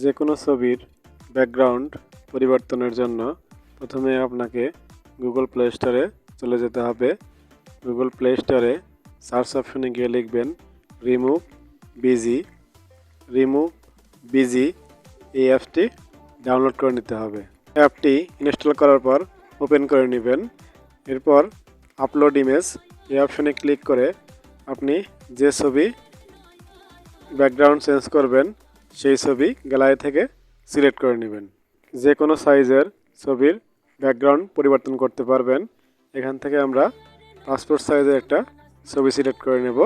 যে কোনো ছবির ব্যাকগ্রাউন্ড পরিবর্তনের জন্য প্রথমে আপনাকে গুগল প্লে স্টোরে চলে যেতে হবে। গুগল প্লে স্টোরে সার্চ অপশনে গিয়ে লিখবেন রিমুভ বিজি। এই অ্যাপটি ডাউনলোড করে নিতে হবে। অ্যাপটি ইনস্টল করার পর ওপেন করে নেবেন। এরপর আপলোড ইমেজ এই অপশনে ক্লিক করে আপনি যে ছবি ব্যাকগ্রাউন্ড চেঞ্জ করবেন সেই ছবি গ্যালারি থেকে সিলেক্ট করে নেবেন। যে কোনো সাইজের ছবির ব্যাকগ্রাউন্ড পরিবর্তন করতে পারবেন। এখান থেকে আমরা পাসপোর্ট সাইজের একটা ছবি সিলেক্ট করে নেব।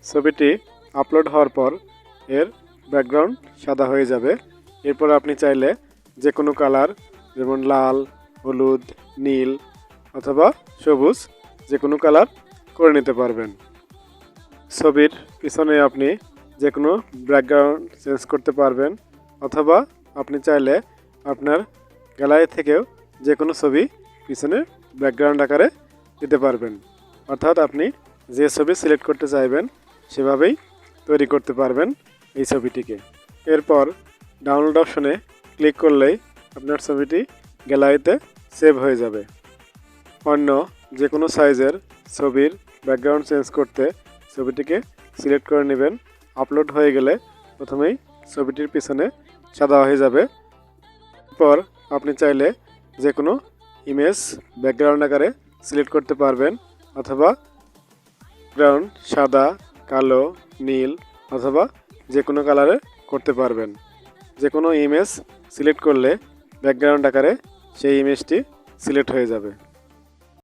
ছবিটি আপলোড হওয়ার পর এর ব্যাকগ্রাউন্ড সাদা হয়ে যাবে। এরপর আপনি চাইলে যে কোনো কালার, যেমন লাল, হলুদ, নীল অথবা সবুজ, যে কোনো কালার করে নিতে পারবেন। ছবির পিছনে আপনি যে কোনো ব্যাকগ্রাউন্ড চেঞ্জ করতে পারবেন, অথবা আপনি চাইলে আপনার গ্যালারি থেকেও যে কোনো ছবি পিছনে ব্যাকগ্রাউন্ড আকারে দিতে পারবেন। অর্থাৎ আপনি যে ছবি সিলেক্ট করতে চাইবেন সেভাবেই তৈরি করতে পারবেন এই ছবিটিকে। এরপর ডাউনলোড অপশনে ক্লিক করলেই আপনার ছবিটি গ্যালারিতে সেভ হয়ে যাবে। অন্য যে কোনো সাইজের ছবির ব্যাকগ্রাউন্ড চেঞ্জ করতে ছবিটিকে সিলেক্ট করে নেবেন। আপলোড হয়ে গেলে প্রথমেই ছবিটির পিছনে সাদা হয়ে যাবে। এরপর আপনি চাইলে যে কোনো ইমেজ ব্যাকগ্রাউন্ড আকারে সিলেক্ট করতে পারবেন, অথবা ব্যাকগ্রাউন্ড সাদা, কালো, নীল অথবা যে কোনো কালারে করতে পারবেন। যে কোনো ইমেজ সিলেক্ট করলে ব্যাকগ্রাউন্ড আকারে সেই ইমেজটি সিলেক্ট হয়ে যাবে।